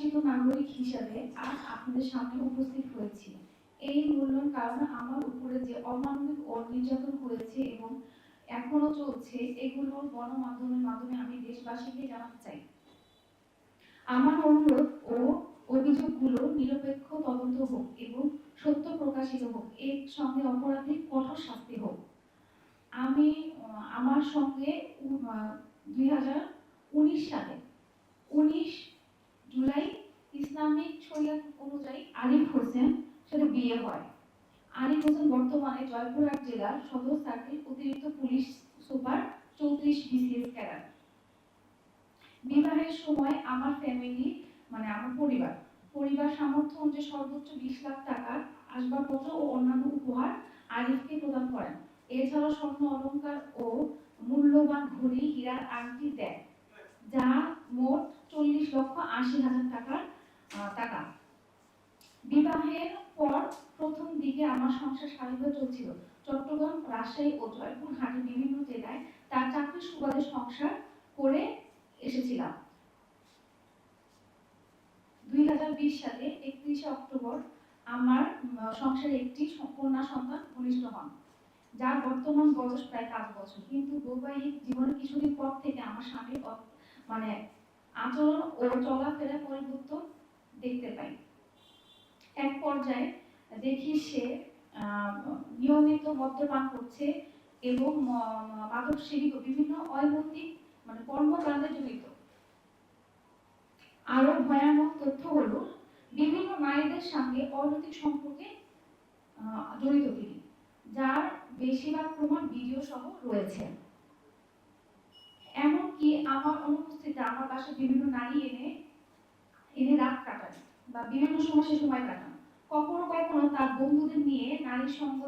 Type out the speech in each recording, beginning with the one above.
নির্বাসিত নাগরিক হিসেবে আজ আপনাদের সামনে উপস্থিত হয়েছি। এই মূল্যর কারণে আমার উপরে যে অমানবিক ও নির্যাতন হয়েছে এবং এখনো চলছে, এগুলোর গণমাধ্যমের মাধ্যমে আমি দেশবাসীকে জানাতে চাই। আমার অনুরোধ ও অভিযোগগুলো নিরপেক্ষ তদন্ত হোক এবং সত্য প্রকাশিত হোক, এর সঙ্গে অপরাধীর কঠোর শাস্তি হোক। আমি আমার সঙ্গে 2019 সালে 19 জুলাই ইসলামিক শরিয়াত অনুযায়ী আরিফ হোসেন সাথে বিয়ে হয়। আরিফ হোসেন বর্তমানে জয়পুরহাট জেলার সদর সার্কেল অতিরিক্ত পুলিশ সুপার 34 বিসিএস ক্যাডার। বিবাহের সময় আমার ফ্যামিলি আমার পরিবার সামর্থ্য অনুযায়ী সর্বোচ্চ 20 লাখ টাকার আসবাবপত্র ও অন্যান্য উপহার আরিফকে প্রদান করেন। এছাড়াও স্বর্ণ অলংকার ও মূল্যবান ঘড়ি, হীরার আংটি দেয়, যা মোট 40,80,000 টাকা। বিবাহের পর প্রথম দিকে আমার সংসার স্বাভাবিকভাবে চলছিল। চট্টগ্রাম, রাজশাহী ও জয়পুরহাটের বিভিন্ন জেলায় তার চাকরির সুবাদে সংসার করে এসেছিলাম। 2020 সালে 31 অক্টোবর আমার সংসারে একটি কন্যা সন্তান ভূমিষ্ঠ হন, যার বর্তমান বয়স প্রায় 5 বছর। কিন্তু বৈবাহিক জীবনের কিছুদিন পর থেকে আমার স্বামীর আচরণ ও চলাফেরা পরিবর্তন দেখতে পাই। এক পর্যায়ে দেখি সে নিয়মিত মদ্যপান করছে এবং মাদক সেবী বিভিন্ন অনৈতিক কর্মকাণ্ডে জড়িত। আরো ভয়ানক তথ্য হলো বিভিন্ন নারীদের সঙ্গে অনৈতিক সম্পর্কে জড়িত তিনি, যার বেশিরভাগ প্রমাণ ভিডিও সহ রয়েছে। এমনকি আমার অনুপস্থিতিতে আমার বাসায় বিভিন্ন নারী এনে রাত কাটান বা বিভিন্ন সময় কাটান। কখনো কখনো তার বন্ধুদের নিয়ে নারীর সঙ্গ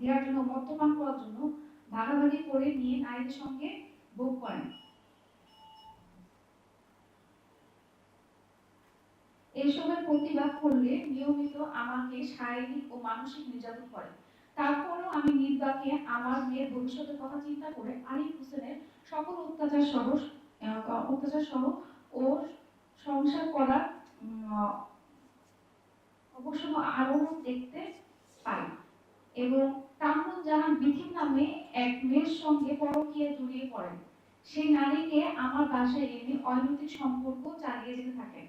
দেওয়ার জন্য, মদ্যপান করার জন্য ভাগাভাগি করে নিয়ে নারীদের সঙ্গে ভোগ করেন। এসবের প্রতিবাদ করলে নিয়মিত আমাকে শারীরিক ও মানসিক নির্যাতন করে। তারপরও আমি নির্বাকে আমার মেয়ের ভবিষ্যতের কথা চিন্তা করে আরিফ হোসেনের সকল অত্যাচার সহ ও সংসার করার অবশ্য আরো দেখতে পাই এবং কামরুন জাহান বিথির নামে এক মেয়ের সঙ্গে পরকীয়া জড়িয়ে পড়েন। সেই নারীকে আমার বাসায় এনে অনৈতিক সম্পর্ক চালিয়ে যেতে থাকেন।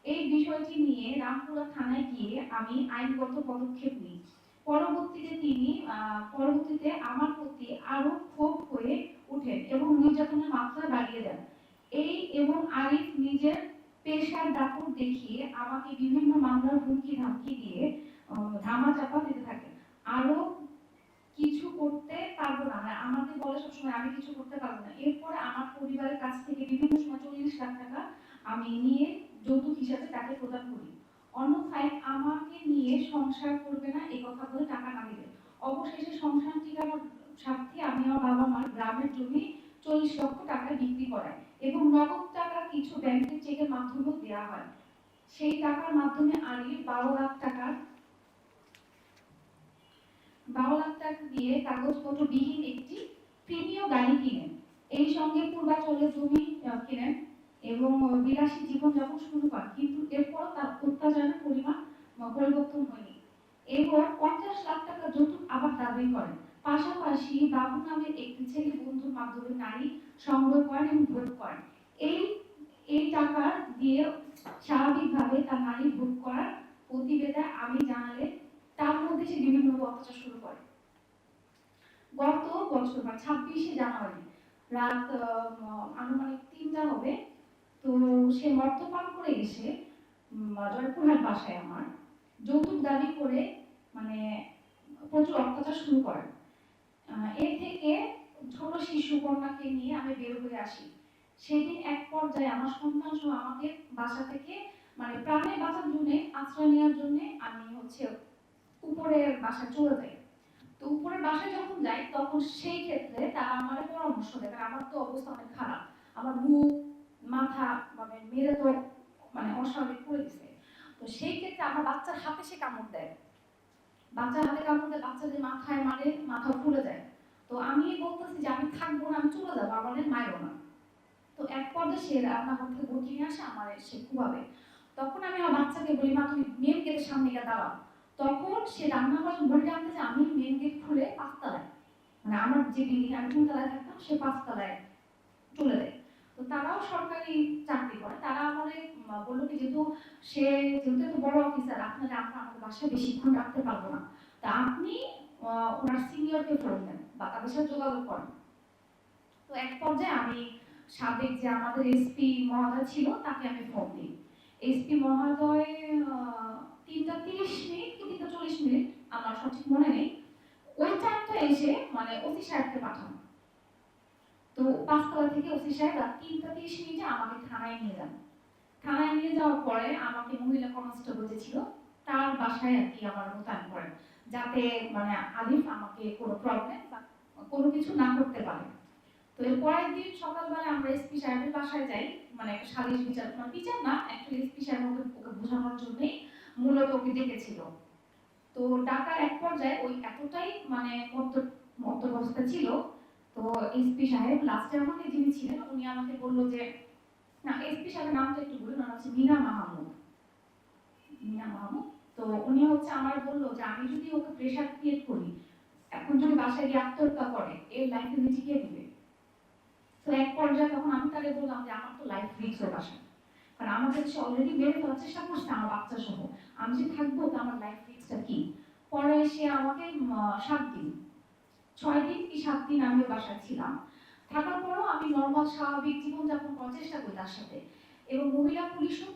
এই বিষয়টি নিয়ে রামপুরা থানায় গিয়ে আমি আইনগত পদক্ষেপ নিই। পরবর্তীতে আমার প্রতি আরো ক্ষোভ হয়ে ওঠেন এবং নির্যাতনের মাত্রা বাড়িয়ে দেন। এবং আরিফ নিজের পেশার দাপট দেখিয়ে আমাকে বিভিন্ন মামলার হুমকি ধামকি দিয়ে ধামাচাপা দিতে থাকেন। আরো কিছু করতে পারবো না, আমাকে বলে সবসময় আমি কিছু করতে পারবো না। এরপরে আমার পরিবারের কাছ থেকে বিভিন্ন সময় 40 লাখ টাকা আমি নিয়ে যৌতুক হিসাবে তাকে প্রদান করি। অন্যথায় আমাকে নিয়ে সংসার করবে না এই কথা বলে টাকা না দিবে। অবশেষে সংসার টিকানোর স্বার্থে আমি আমার বাবা মার গ্রামের জমি 40 লক্ষ টাকা বিক্রি করাই এবং নগদ টাকা কিছু ব্যাংকের চেকের মাধ্যমেও দেওয়া হয়। সেই টাকার মাধ্যমে আরিফ 12 লাখ টাকা দিয়ে কাগজপত্র বিহীন একটি প্রিমিয় গাড়ি কিনেন। এই সঙ্গে পূর্বাচলে জমি কেনেন এবং বিলাসী জীবনযাপন শুরু করেন। কিন্তু এরপর তার অত্যাচারের পরিমাণ পরিবর্তন হয়নি। এরপর 50 লাখ টাকা যৌতুক আবার দাবি করেন। পাশাপাশি বাবু নামের একটি ছেলে বন্ধুর মাধ্যমে নারী সংগ্রহ করেন এবং ভোগ করেন। এই টাকা দিয়ে স্বাভাবিকভাবে তার নারী ভোগ করার প্রতিবেদন আমি জানালে তার মধ্যে সে বিভিন্ন অত্যাচার শুরু করে। গত বছর 26 জানুয়ারি রাত আনুমানিক 3টা হবে, তো সে মদ্যপান করে এসে জয়পুরহাট বাসায় আমার যৌতুক দাবি করে প্রচুর অত্যাচার শুরু করেন। এর থেকে ছোট শিশু কন্যাকে নিয়ে আমি বের হয়ে আসি। সেদিন এক পর্যায়ে আমার সন্তান সহ আমাকে বাসা থেকে প্রাণে বাঁচার জন্য আশ্রয় নেওয়ার জন্য আমি উপরের বাসায় চলে যাই। তো উপরের বাসায় যখন যাই তখন সেই ক্ষেত্রে তারা আমার পরামর্শ দেয়, কারণ আমার তো অবস্থা অনেক খারাপ, আমার মুখ মাথা মেরে তো অস্বাভাবিক করে দিচ্ছে। তো সেই ক্ষেত্রে আমার বাচ্চার হাতে সে কামড় দেয়, বাচ্চাদের মাথায় মারে, মাথা ফুলে যায়। তো আমি বলতেছি যে আমি থাকবো না, আমি চলে যাবো, আমাদের মারো না। তো এক পর্যায়ে সে রান্নাঘর থেকে বটি নিয়ে আসে, আমার সে কুবাবে। তখন আমি আমার বাচ্চাকে বলি, মা তুমি মেন গেটের সামনে গিয়ে দাঁড়াও। তখন সে রান্নাঘর বলে জানতে যে আমি মেন গেট খুলে 5 তলায়, মানে আমার যে বিল্ডিং আমি 3 তলায় থাকতাম সে 5 তলায় চলে যায়। তো তারাও সরকারি চাকরি করে, তারা আমাদের বললো কি যেহেতু যেহেতু বড় অফিসার, আপনারা আমরা আমাদের বাসায় বেশিক্ষণ রাখতে পারবো না, তা আপনি ওনার সিনিয়রকে ফোন দেন বা তাদের সাথে যোগাযোগ করেন। তো এক পর্যায়ে আমি সাবেক যে আমাদের এসপি মহোদয় ছিল তাকে আমি ফোন দিই। এসপি মহোদয় 3টা 30 মিনিট কি 3টা 40 মিনিট আমার সঠিক মনে নেই, ওই টাইমটা এসে মানে ওসি সাহেবকে পাঠানো। তো 5 তলা থেকে ওসি সাহেব রাত 3টা 30 মিনিটে আমাকে থানায় নিয়ে যান। থানায় নিয়ে যাওয়ার পরে আমাকে মহিলা কনস্টেবল যে ছিল তার বাসায় আর কি আমার মোতায়েন করেন, যাতে মানে আলিফ আমাকে কোনো প্রবলেম বা কোনো কিছু না করতে পারে। তো এর পরের দিন সকালবেলা আমরা এসপি সাহেবের বাসায় যাই, মানে একটা সালিশ বিচার, মানে বিচার না অ্যাকচুয়ালি এসপি সাহেব ওকে বোঝানোর জন্যই মূলত ওকে ডেকেছিল। তো ডাকার এক পর্যায়ে ওই এতটাই মানে মত্ত অবস্থা ছিল, তো এসপি সাহেব লাস্টে আমাকে যিনি ছিলেন উনি আমাকে বললো যে, না এসপি সাহেবের নামটা একটু বলুন, ওনার হচ্ছে মিনা মাহমুদ। মিনা মাহমুদ। তো উনি হচ্ছে আমার বললো যে আমি যদি ওকে প্রেশার ক্রিয়েট করি, এখন যদি বাসায় গিয়ে আত্মহত্যা করে, এর লাইফে কে দিবে? তো এক পর্যায়ে তখন আমি তাকে বললাম যে আমার তো লাইফ রিস্ক ওর বাসায়, কারণ আমাকে সে অলরেডি বের করার চেষ্টা করছে আমার বাচ্চা সহ, আমি যে থাকবো তো আমার লাইফ রিস্কটা কি? পরে সে আমাকে 7 দিন 6 দিন কি 7 দিন আমি ওর বাসায় ছিলাম। থাকার পরও আমি নর্মাল স্বাভাবিক জীবনযাপন করার চেষ্টা করি তার সাথে, এবং মহিলা পুলিশও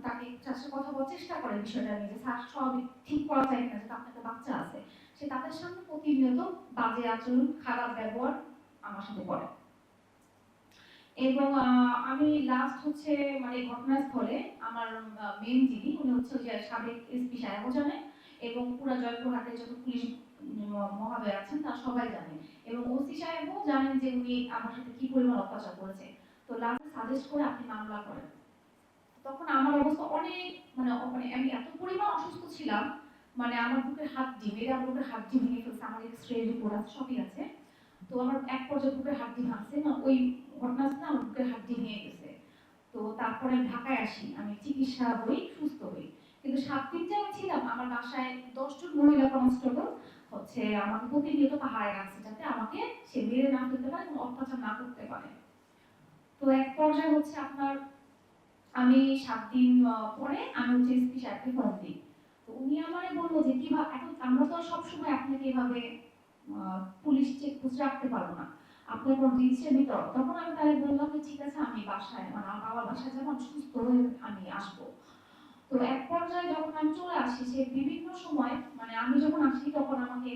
তাকে তার সাথে কথা বলার চেষ্টা করে বিষয়টা নিয়ে যে স্বাভাবিক ঠিক করা যায় না, যেটা আপনাদের বাচ্চা আছে। সে তাদের সামনে প্রতিনিয়ত বাজে আচরণ খারাপ ব্যবহার আমার সাথে করে। এবং আমি লাস্ট হচ্ছে মানে ঘটনাস্থলে আমার মেন যিনি উনি হচ্ছে যে সাবেক এসপি সাহেবও জানে, এবং পুরা জয়পুরহাটের যত পুলিশ মহোদয় আছেন তারা সবাই জানে, এবং ওসি সাহেবও জানেন যে উনি আমার সাথে কি পরিমাণ অত্যাচার করেছে। তো লাস্ট সাজেস্ট করে আপনি মামলা করেন। তখন আমার অবস্থা অনেক মানে আমি এত পরিমাণ অসুস্থ ছিলাম, মানে আমার বুকের হাড্ডি মেয়েরা বুকের হাড্ডি ভেঙে ফেলছে, আমার এক্সরে রিপোর্ট আছে সবই আছে। তো আমার এক পর্যায়ে বুকের হাড্ডি ভাঙছে না, ওই ঘটনাস্থলে আমার বুকের হাড্ডি ভেঙে গেছে। তো তারপরে আমি ঢাকায় আসি, আমি চিকিৎসা হই, সুস্থ হই। কিন্তু 7 দিন যে আমি ছিলাম আমার বাসায় 10 জন মহিলা কনস্টেবল হচ্ছে আমাকে প্রতিনিয়ত পাহাড়ে রাখছে, যাতে আমাকে সে মেরে না ফেলতে পারে এবং অত্যাচার না করতে পারে। তো এক পর্যায়ে হচ্ছে আপনার আমি 7 দিন পরে আমি হচ্ছে এসপি সাহেবকে ফোন দিই। তো উনি আমারে বললো যে কিভাবে, এখন আমরা তো সবসময় আপনাকে এভাবে পুলিশ চেকপোস্ট রাখতে পারবো না, আপনার কোনো ডিসিশন নিতে হবে। তখন আমি তাকে বললাম যে ঠিক আছে আমি বাসায় মানে আমার বাবার বাসায় যাবো, আমি সুস্থ হয়ে আমি আসবো। তো এক পর্যায়ে যখন আমি চলে আসি, সে বিভিন্ন সময় মানে আমি যখন আসি তখন আমাকে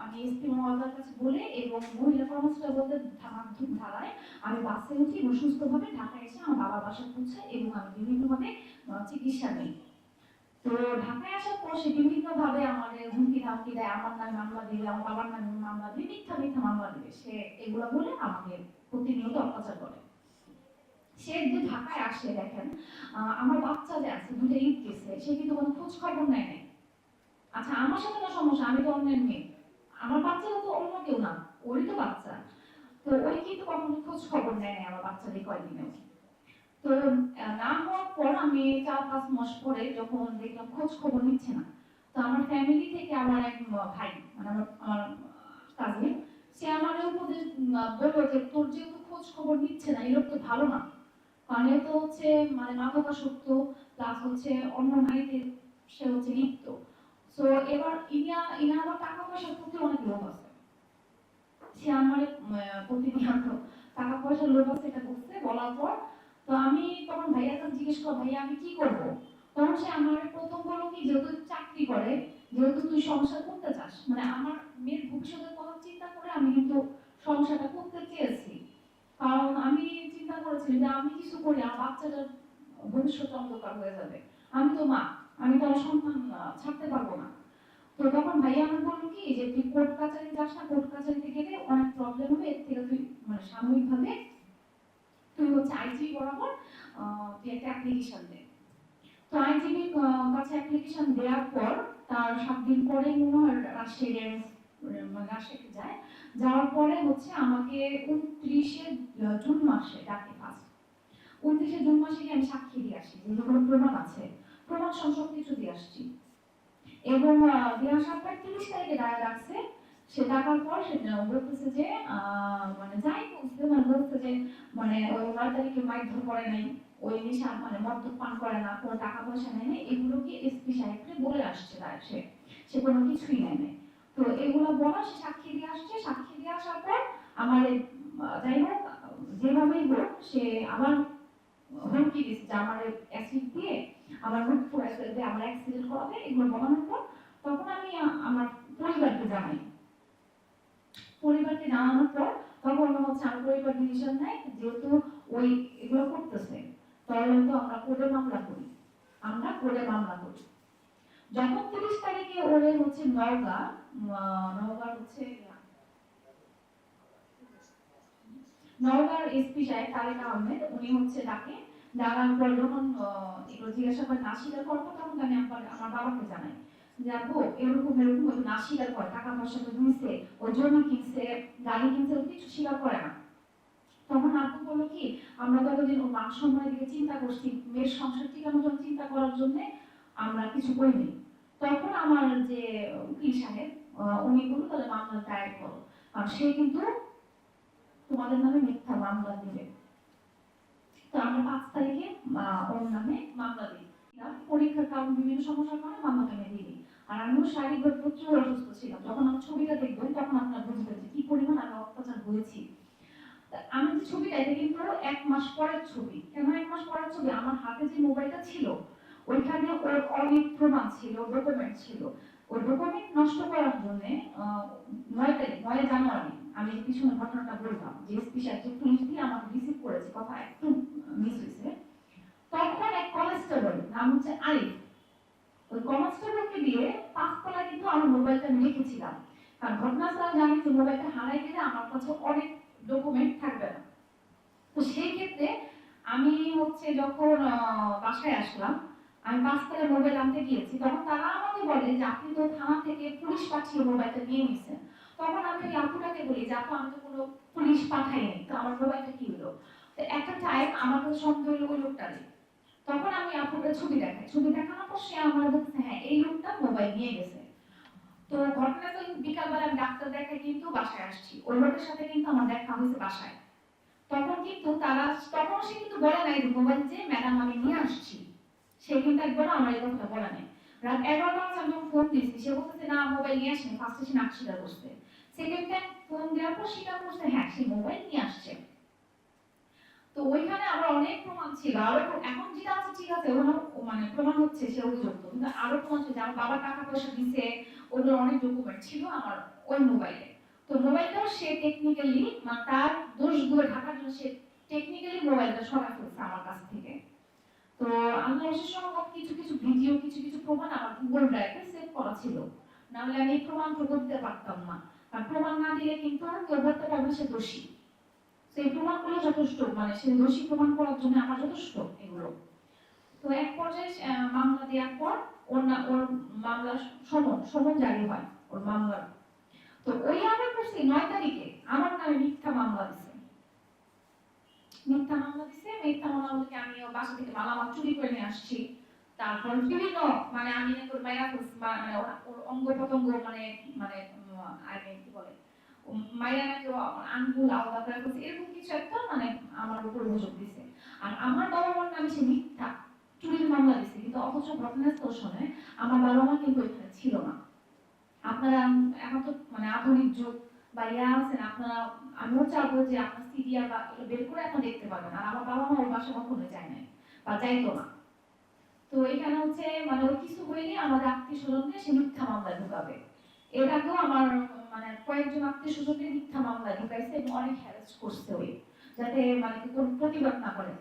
আমি এসপি মহোদয়ের কাছে বলে এবং মহিলা কনস্টেবলদের মাধ্যম ধারায় আমি বাসে উঠি এবং সুস্থভাবে ঢাকায় এসে আমার বাবার বাসায় পৌঁছাই এবং আমি বিভিন্নভাবে চিকিৎসা নিই। তো ঢাকায় আসার পর সে বিভিন্নভাবে আমাদের হুমকি ধামকি দেয়, আমার নামে মামলা দিবে, আমার বাবার নামে মামলা দিবে, মিথ্যা মিথ্যা মামলা দিবে, সে এগুলো বলে আমাকে প্রতিনিয়ত অত্যাচার করে। সে যে ঢাকায় আসে দেখেন আমার বাচ্চা যে আছে 2টা ঈদ গেছে, সে কিন্তু কোনো খোঁজ খবর নেয় নাই। আচ্ছা আমার সাথে না সমস্যা, আমি তো অন্যের মেয়ে, আমার বাচ্চাটা তো অন্য কেউ না, ওরই তো বাচ্চা। তো ওই কিন্তু কখনো খোঁজ খবর নেয় নাই আমার বাচ্চাদের কয়েকদিনে। তো না হওয়ার পর আমি 4-5 মাস পরে যখন দেখলাম খোঁজ খবর নিচ্ছে না, তো আমার ফ্যামিলি থেকে আমার এক ভাই মানে আমার কাজিন, সে আমার উপদেশ বললো যে তোর যেহেতু খোঁজ খবর নিচ্ছে না, এই লোক তো ভালো না, কারণ এ তো হচ্ছে মানে মাদকাসক্ত প্লাস হচ্ছে অন্য নারীতে সে হচ্ছে লিপ্ত। সো এবার ইনার টাকা পয়সার প্রতি অনেক লোভ আছে, সে আমার প্রতিনিয়ত টাকা পয়সার লোভ আছে এটা বলছে বলার পর। তো আমি তখন ভাইয়ার কাছে জিজ্ঞেস করলাম ভাইয়া আমি কি করব? তখন সে আমার প্রথম বলল কি যেহেতু চাকরি করে, যেহেতু তুই সংসার করতে চাস, মানে আমার মেয়ের ভবিষ্যতের কথা চিন্তা করে আমি কিন্তু সংসারটা করতে চেয়েছি, কারণ আমি চিন্তা করেছি যে আমি কিছু করি আমার বাচ্চাটার ভবিষ্যৎ অন্ধকার হয়ে যাবে, আমি তো মা, আমি তো আমার সন্তান ছাড়তে পারবো না। তো তখন ভাইয়া আমার বললো কি যে তুই কোর্ট কাছারি যাস না, কোর্ট কাছারিতে গেলে অনেক প্রবলেম হবে, এর থেকে তুই মানে সাময়িকভাবে তুই হচ্ছে আইজি বরাবর তুই একটা অ্যাপ্লিকেশন দে। তো আইজিবির কাছে অ্যাপ্লিকেশন দেওয়ার পর তার 7 দিন পরে মনে হয় রাজশাহীতে যায়, যাওয়ার পরে হচ্ছে আমাকে 29শে জুন মাসে ডাকে ফার্স্ট, 29শে জুন মাসে গিয়ে আমি সাক্ষী দিয়ে আসি যেগুলো প্রমাণ আছে, প্রমাণ সব কিছু দিয়ে আসছি। এবং দিয়ে আসার পর 30 তারিখে ডাকছে। সে ডাকার পর সে বলতেছে যে মানে যাই বলছে, মানে বলছে যে মানে ওই 9 তারিখে মারধর করে নাই, ওই নেশা মানে মদ্যপ পান করে না, কোনো টাকা পয়সা নেয় না, এগুলো কি এসপি সাহেবকে বলে আসছে। তার সে কোনো কিছুই নেয় নাই। তো এগুলো বলা, সে সাক্ষী দিয়ে আসছে। সাক্ষী দিয়ে আসার পর আমার যাই হোক যেভাবেই হোক সে আমার হুমকি দিচ্ছে যে আমার অ্যাসিড দিয়ে আমার মুখ পুরাই ফেলবে, আমার অ্যাক্সিডেন্ট করাবে, এগুলো বলানোর পর তখন আমি আমার পরিবারকে জানাই। পরিবারকে জানানোর পর তখন হচ্ছে আমার পরিবার ডিসিশন নেয়, যেহেতু ওই এগুলো করতেছে তাহলে তো আমরা কোর্টে মামলা করি। আমরা কোর্টে মামলা করি। যখন 30 তারিখে ওরে হচ্ছে নওগাঁ হচ্ছে নওগাঁর এসপি সাহেব তারেক আহমেদ, উনি হচ্ছে ডাকে। ডাকার পর যখন এগুলো জিজ্ঞাসা করে না স্বীকার করবো, তখন আমি আমার বাবাকে জানাই যে আপু এরকম এরকম না স্বীকার করে, টাকা পয়সা তো দিচ্ছে, ও জমি কিনছে, গাড়ি কিনছে, ও কিছু স্বীকার করে না। তখন আপু বললো কি, আমরা তো এতদিন ওর মান সম্মানের দিকে চিন্তা করছি, মেয়ের সংসার টিকানোর জন্য চিন্তা করার জন্য আমরা কিছু করিনি। তখন আমার যে উকিল সাহেব উনি বলল তাহলে মামলা দায়ের করো, আর সে কিন্তু তোমাদের নামে মিথ্যা মামলা দিবে। তো আমরা 5 তারিখে ওর নামে মামলা দিই। পরীক্ষার কারণ বিভিন্ন সমস্যার কারণে মামলাটা আমি দিই। আর আমিও শারীরিকভাবে প্রচুর অসুস্থ ছিলাম। যখন আমি ছবিটা দেখবেন তখন আপনারা বুঝবেন যে কি পরিমাণ আমি অত্যাচার হয়েছি। আমি যে ছবিটা, এটা কিন্তু 1 মাস পরের ছবি। কেন 1 মাস পরের ছবি? আমার হাতে যে মোবাইলটা ছিল ওইখানে ওর অনেক প্রমাণ ছিল, ডকুমেন্ট ছিল। ওই ডকুমেন্ট নষ্ট করার জন্য 9 জানুয়ারি আমি পিছনে ঘটনাটা বললাম যে এসপি সাহেব যে পুলিশ দিয়ে আমাকে রিসিভ করেছে, কথা একটু মিস হয়েছে। তখন এক কনস্টেবল নাম হচ্ছে আরিফ, ওই কনস্টেবলকে দিয়ে 5 তলায় কিন্তু আমার মোবাইলটা আমি রেখেছিলাম। কারণ ঘটনাস্থলে জানি যে মোবাইলটা হারাই গেলে আমার কাছে অনেক ডকুমেন্ট থাকবে না। তো সেই ক্ষেত্রে আমি হচ্ছে যখন বাসায় আসলাম, আমি 5 তলায় মোবাইল আনতে গিয়েছি, তখন তারা আমাকে বলে যে আপনি তো থানা থেকে পুলিশ পাঠিয়ে মোবাইলটা নিয়ে নিছেন। তখন আমি ওই আপুটাকে বলি যে আপু আমি তো কোনো পুলিশ পাঠাইনি, তো আমার মোবাইলটা কি হলো? তো একটা টাইম আমার কাছে সন্দেহ হলো ওই লোকটারই। তখন আমি আপুকে ছবি দেখাই, ছবি দেখানোর পর সে আমার বলছে হ্যাঁ এই লোকটা মোবাইল নিয়ে গেছে। তো ঘটনা তো বিকালবেলা আমি ডাক্তার দেখাই কিন্তু বাসায় আসছি, ওই লোকের সাথে কিন্তু আমার দেখা হয়েছে বাসায়। তখন কিন্তু তখন সে কিন্তু বলে নাই যে মোবাইল যে ম্যাডাম আমি নিয়ে আসছি, সে কিন্তু একবার আমার এই কথাটা বলে নাই। রাত 11টা বাজে আমি যখন ফোন দিয়েছি সে বলতেছে না মোবাইল নিয়ে আসেনি, ফার্স্টে সে স্বীকার করছে। সেকেন্ড টাইম ফোন দেওয়ার পর স্বীকার করছে হ্যাঁ সে মোবাইল নিয়ে আসছে। তো ওইখানে আবার অনেক প্রমাণ ছিল, আরো এখন যেটা আছে ঠিক আছে, ওখানে মানে প্রমাণ হচ্ছে সে অভিযুক্ত, কিন্তু আরো প্রমাণ ছিল যে আমার বাবা টাকা পয়সা দিছে, ওগুলোর অনেক ডকুমেন্ট ছিল আমার ওই মোবাইলে। তো মোবাইলটাও সে টেকনিক্যালি মানে তার দোষগুলো ঢাকার জন্য সে টেকনিক্যালি মোবাইলটা সরাই ফেলছে আমার কাছ থেকে। তো আমি অবশ্য কিছু কিছু ভিডিও, কিছু কিছু প্রমাণ আমার গুগল ড্রাইভে সেভ করা ছিল, নাহলে আমি প্রমাণ করতে পারতাম না। আর প্রমাণ না দিলে কিন্তু কেউ বলতে পারবে সে দোষী। সেই প্রমাণগুলো যথেষ্ট, মানে সে দোষী প্রমাণ করার জন্য আমার যথেষ্ট এগুলো। তো এক পর্যায়ে মামলা দেওয়ার পর ওর মামলা সমন জারি হয় ওর মামলার। তো ওই আমার করছি 9 তারিখে আমার নামে মিথ্যা মামলা দিছে। মিথ্যা মামলা দিছে, মিথ্যা মামলা বলতে আমি ওর বাসা থেকে মালামাল চুরি করে নিয়ে আসছি। তারপর বিভিন্ন মানে আমি ওর মায়া মানে ওর অঙ্গ প্রত্যঙ্গ মানে মানে আগে কি বলে মায়া নাকি আঙ্গুল আলাদা করে ফেলছে, এরকম কিছু একটা মানে আমার উপর অভিযোগ দিছে। আর আমার বাবা মার নামে সে মিথ্যা চুরির মামলা দিছে, কিন্তু অথচ ঘটনাস্থল শুনে আমার বাবা মা কিন্তু এখানে ছিল না। আপনারা এখন তো মানে আধুনিক যুগ বা ইয়া আছেন, আপনারা আমিও চাবো যে আপনার সিডিআর বা বের করে আপনারা দেখতে পারবেন। আর আমার বাবা মা ওর বাসা কখনো যায় নাই বা যাইতো না। তো এখানে হচ্ছে মানে ওই কিছু হইলে আমাদের আত্মীয় স্বজনকে সে মিথ্যা মামলায় ঢুকাবে। এর আগেও আমার মানে কয়েকজন আত্মীয় স্বজনকে মিথ্যা মামলায় ঢুকাইছে এবং অনেক হ্যারাস করছে ওই, যাতে মানে কোনো প্রতিবাদ না করে।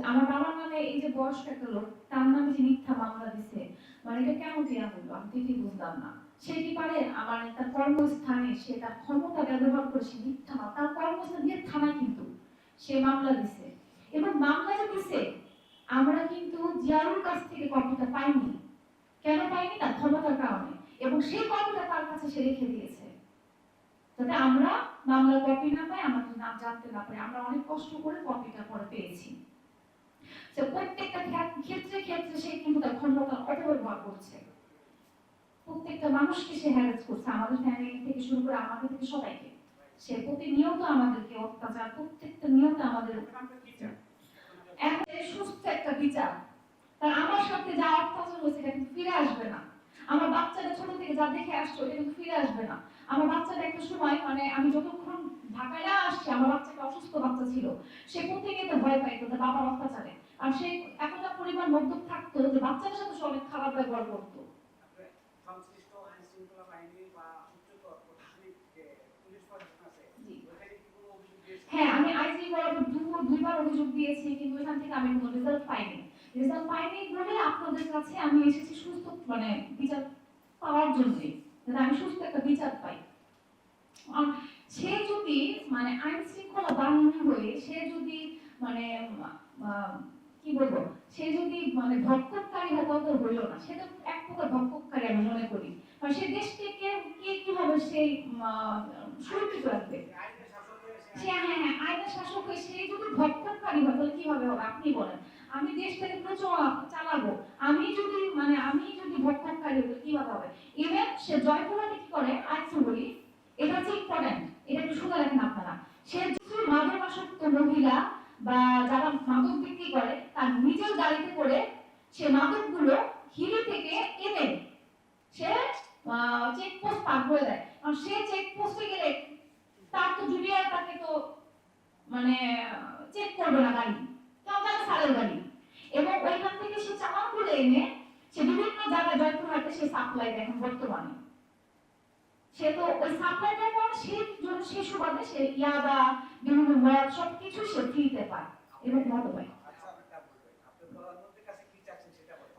আমার বাবার নামে এই যে বয়স্ক একটা লোক তার নামে যে মিথ্যা মামলা দিছে, মানে এটা কেন দেওয়া হলো আমি ঠিকই বুঝলাম না। সে কি পারে আমার তার কর্মস্থানে সে তার ক্ষমতা ব্যবহার করে সে মিথ্যা মামলা, তার কর্মস্থান দিয়ে থানায় কিন্তু সে মামলা দিছে। এবং মামলা যে দিছে আমরা কিন্তু জিয়ারুর কাছ থেকে কপিটা পাইনি। কেন পাইনি? তার ক্ষমতার কারণে। এবং সেই কপিটা তার কাছে সে রেখে দিয়েছে, যাতে আমরা মামলার কপি না পাই, আমাদের নাম জানতে না পারি। আমরা অনেক কষ্ট করে কপিটা পরে পেয়েছি। প্রত্যেকটা ক্ষেত্রে অপব্যবহার করছে, প্রত্যেকটা মানুষকে সে হ্যারাস করছে, আমাদের ফ্যামিলি থেকে শুরু করে আমাদের থেকে সবাইকে। সে প্রতিনিয়ত আমাদেরকে অত্যাচার, প্রত্যেকটা নিয়ত আমাদের এখন সুস্থ একটা বিচার। কারণ আমার সাথে যা অত্যাচার হয়েছে এটা কিন্তু ফিরে আসবে না। আমার বাচ্চাটা ছোট থেকে যা দেখে আসছো এটা কিন্তু ফিরে আসবে না। আমার বাচ্চাটা একটা সময় মানে আমি যতক্ষণ ঢাকায় না আসছি, আমার বাচ্চাটা অসুস্থ বাচ্চা ছিল, সে প্রত্যেকে ভয় পাইতো যে বাবার অত্যাচারে। আর সে এতটা পরিমাণ মদ্যপ থাকতো যে বাচ্চাদের সাথে সে অনেক খারাপ ব্যবহার করতো। সংশ্লিষ্ট আইন শৃঙ্খলা বাহিনী বা উচ্চতর প্রশাসনিক যে পুলিশ প্রশাসন আছে ওখানে কি কোনো অভিযোগ দিয়েছে? হ্যাঁ, আমি আইজি বরাবর দুইবার অভিযোগ দিয়েছি, কিন্তু এখান থেকে আমি কোনো রেজাল্ট পাইনি। রেজাল্ট পাইনি বলে আপনাদের কাছে আমি এসেছি সুস্থ মানে বিচার পাওয়ার জন্য, যাতে আমি সুস্থ একটা বিচার পাই। সে যদি মানে আইন শৃঙ্খলা বাহিনী হয়ে সে যদি মানে কি বলবো, সে যদি মানে ভক্ষণকারী হয় তাহলে তো হইল না, সে তো এক প্রকার ভক্ষণকারী আমি মনে করি। কারণ সে দেশকে কে কিভাবে সেই সুরক্ষিত রাখবে? সে হ্যাঁ হ্যাঁ আইনের শাসক হয়ে সে যদি ভক্ষণকারী হয় তাহলে কিভাবে হবে আপনি বলেন? আমি দেশটাকে চালাবো, আমি যদি ভক্ষণকারী হই তাহলে কিভাবে হবে? ইভেন সে জয়পুরহাটে কি করে আইসি বলি, এটা হচ্ছে ইম্পর্টেন্ট, এটা একটু শুনে রাখেন আপনারা। সে কিছু মাদকাসক্ত মহিলা বা যারা মাদক বিক্রি করে তার নিজের গাড়িতে করে সে মাদকগুলো হিলি থেকে এনে সে চেকপোস্ট পার করে দেয়। কারণ সে চেকপোস্টে গেলে তার তো জুনিয়র তাকে তো মানে চেক করবে না গাড়ি, কেউ জানে সারের গাড়ি, এবং ওইখান থেকে সে চালান করে এনে সে বিভিন্ন জায়গায় জয়পুরহাটে সে সাপ্লাই দেয় এখন বর্তমানে। সে তো ওই সাপ্লাইটা করে সে সুবাদে সে ইয়াবা বিভিন্ন মদ সবকিছু সে ফ্রিতে পায় এবং মদ পায়।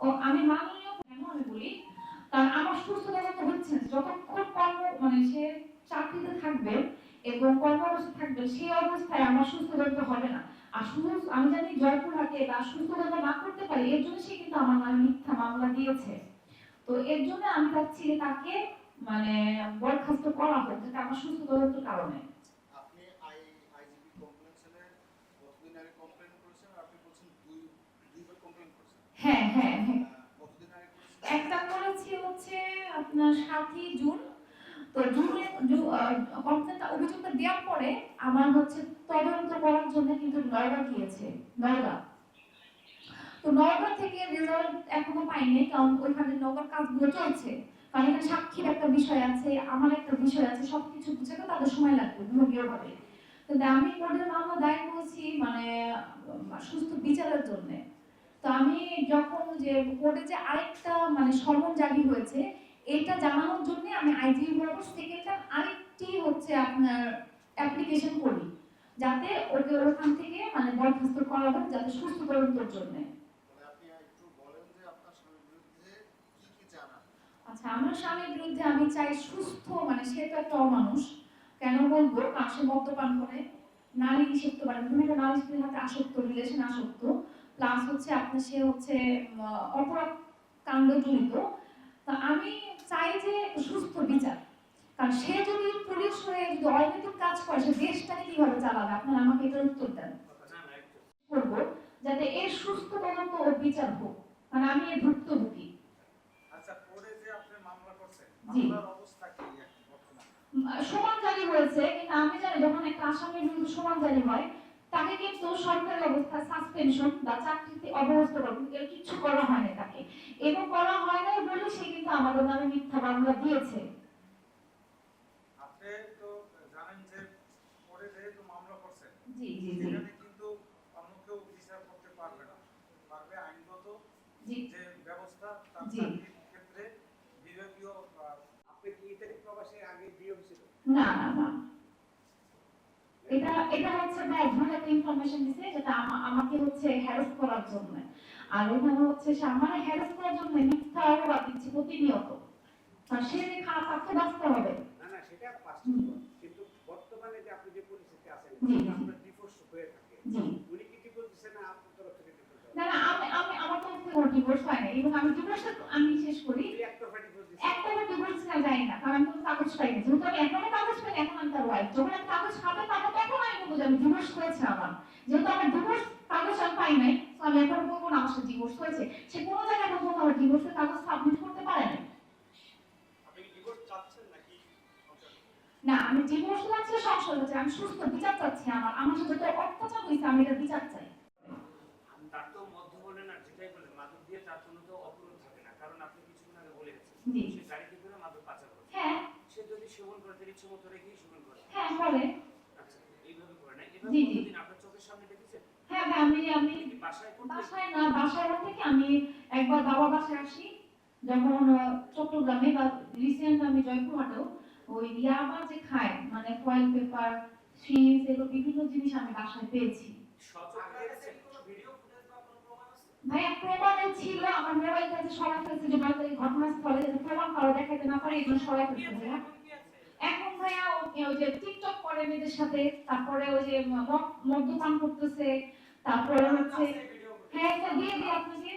ও আমি মাননীয় কেন আমি বলি, কারণ আমার সুস্থ তদন্ত হচ্ছে যতক্ষণ কর্ম মানে সে চাকরিতে থাকবে এবং কর্মব্যস্ত থাকবে সেই অবস্থায় আমার সুস্থ তদন্ত হবে না। আর শুধু আমি জানি জয়পুরহাটে বা সুস্থ তদন্ত না করতে পারি এর জন্য সে কিন্তু আমার নামে মিথ্যা মামলা দিয়েছে। তো এর জন্য আমি চাচ্ছি তাকে মানে বরখাস্ত করা হোক, যেটা আমার সুস্থ তদন্তের কারণে। আপনি আইজিপি কমপ্লেইন সেলে কতদিন আগে কমপ্লেইন করেছেন? আপনি বলছেন দুইবার কমপ্লেইন করেছেন। হ্যাঁ হ্যাঁ হ্যাঁ, কতদিন আগে করেছেন? একটা করেছি হচ্ছে আপনার 7ই জুন। তো জুনে কমপ্লেইনটা অভিযোগটা দেওয়ার পরে আমার হচ্ছে তদন্ত করার জন্য কিন্তু নয়ডা গিয়েছে, নয়ডা। তো নয়ডা থেকে রেজাল্ট এখনো পাইনি, কারণ ওইখানে নগর কাজগুলো চলছে, কারণ এখানে সাক্ষীর একটা বিষয় আছে, আমার একটা বিষয় আছে, সবকিছু বুঝাতে তাদের সময় লাগবে বিভাগীয় ভাবে। কিন্তু আমি কোর্টের মামলা দায়ের করেছি মানে সুস্থ বিচারের জন্য। তো আমি যখন যে কোর্টে যে আরেকটা মানে সমন জারি হয়েছে এটা জানানোর জন্য আমি আইজি বরাবর সেকেন্ড আরেকটি হচ্ছে আপনার অ্যাপ্লিকেশন করি, যাতে ওকে ওখান থেকে মানে বরখাস্ত করা হোক, যাতে সুস্থ তদন্তের জন্য। আপনি একটু বলেন যে আপনার স্বামীর বিরুদ্ধে কি কি জানান? আচ্ছা, আমার স্বামীর বিরুদ্ধে আমি চাই সুস্থ মানে সে তো একটা অমানুষ, কেন বলবো, কারণ সে মদ্যপান করে, নারী নিষিদ্ধ মানে বিভিন্ন নারী সাথে আসক্ত, রিলেশন আসক্ত, প্লাস হচ্ছে আপনার সে হচ্ছে অপরাধ কাণ্ড জড়িত। তা আমি চাই যে সুস্থ বিচার, কারণ সে যদি পুলিশ হয়ে যদি অনৈতিক কাজ করে সে দেশটাকে কিভাবে চালাবে? আপনারা আমাকে এটার উত্তর দেন। করবো যাতে এর সুস্থ তদন্ত ও বিচার হোক, কারণ আমি এর ভুক্তভোগী। আচ্ছা, পরে যে আপনি মামলা করছেন জি, মামলার অবস্থা কি বর্তমানে? সমান জারি হয়েছে, কিন্তু আমি জানি যখন একটা আসামির বিরুদ্ধে সমান জারি হয় তাকে কিন্তু সরকারি অবস্থায় সাসপেনশন বা চাকরিতে অবস্থা এর কিছু করা হয় না তাকে, এবং করা হয় না বলে সে কিন্তু আমাদের নামে মিথ্যা মামলা দিয়েছে। আপনি তো জানেন যে পরে যেহেতু মামলা করছেন, জি জি জি, এখানে কিন্তু অন্য কেউ বিচার করতে পারবে না, পারবে আইনগত জি যে ব্যবস্থা তার জি, চাকরির ক্ষেত্রে বিভাগীয়। আপনি কি ইতালি প্রবাসে আগে বিয়ে হয়েছিল? না না না, এটা হচ্ছে ভুল একটা ইনফরমেশন দিছে, যেটা আমাকে হচ্ছে হ্যারাস করার জন্য। আর এখানে হচ্ছে সে আমার হ্যারাস করার জন্য মিথ্যা অপবাদ দিচ্ছে প্রতিনিয়ত, আর সে যে খারাপ তাকে বাঁচতে হবে। না না, সেটা বাস্তব, কিন্তু বর্তমানে যে আপনি যে পরিস্থিতি আছেন জি আপনার ডিভোর্স হয়ে থাকে, জি, উনি কি ডিভোর্স দিচ্ছেন না আপনার তরফ থেকে ডিভোর্স? না না, আমি আমার তরফ থেকে কোনো ডিভোর্স হয় না, এবং আমি ডিভোর্সটা আমি শেষ করি একতরফা ডিভোর্স দিচ্ছেন? একটা ডিভোর্স না যায় না, কারণ আমি কোনো কাগজ পাইনি, যেহেতু আমি এখনো কাগজ পাইনি, এখন আমি তার ওয়াইফ, যখন আমি কাগজ পাবো তখন আমি বলবো যে আমি ডিভোর্স হয়েছে আমার, যেহেতু আমার ডিভোর্স কাগজ আমি পাই নাই। আমি এখন বলবো না আমার সাথে ডিভোর্স হয়েছে, সে কোনো জায়গায় পর্যন্ত আমার ডিভোর্সের কাগজ সাবমিট করতে পারে না। আপনি কি ডিভোর্স চাচ্ছেন নাকি? না, আমি ডিভোর্স লাগছে, সংসার হচ্ছে, আমি সুস্থ বিচার চাচ্ছি। আমার সাথে তো অত্যাচার হয়েছে, আমি এটা বিচার চাই। তার তো মধ্য বলেন আর যেটাই বলেন মাদক দিয়ে তার কোনো তো অপরাধ থাকে না, কারণ আপনি কিছুক্ষণ আগে বলে গেছেন জি। সে গাড়িতে করে মাদক পাচার করে। হ্যাঁ সে যদি সেবন করে তার ইচ্ছে মতো রেখেই সেবন করে। হ্যাঁ করে। আচ্ছা, এইভাবে করে না, এভাবে জি, জি। কোনোদিন আপনার চোখের সামনে দেখেছেন? হ্যাঁ আমি কি বাসায় করতেন? বাসায় না, বাসায় থেকে আমি একবার বাবার বাসায় আসি যখন চট্টগ্রামে, বা রিসেন্ট আমি জয়পুরহাটেও ওই ইয়াবা যে খায়, মানে ফয়েল পেপার, সিরিজ, এগুলো বিভিন্ন জিনিস আমি বাসায় পেয়েছি। সচক্ষে দেখেছেন? কোনো ভিডিও ফুটেজ বা কোনো প্রমাণ আছে? ভাইয়া প্রমাণে ছিল, আমার মোবাইল থেকে সরাই ফেলছে, যে হয়তো এই ঘটনাস্থলে যদি প্রমাণ করা দেখাতে না পারে, এগুলো সরাই ফেলছে ভাইয়া। এখন ভাইয়া ওই যে টিকটক করে মেয়েদের সাথে, তারপরে ওই যে মদ্যপান করতেছে, তারপরে হচ্ছে, হ্যাঁ এটা দিয়ে দিই আপনাকে।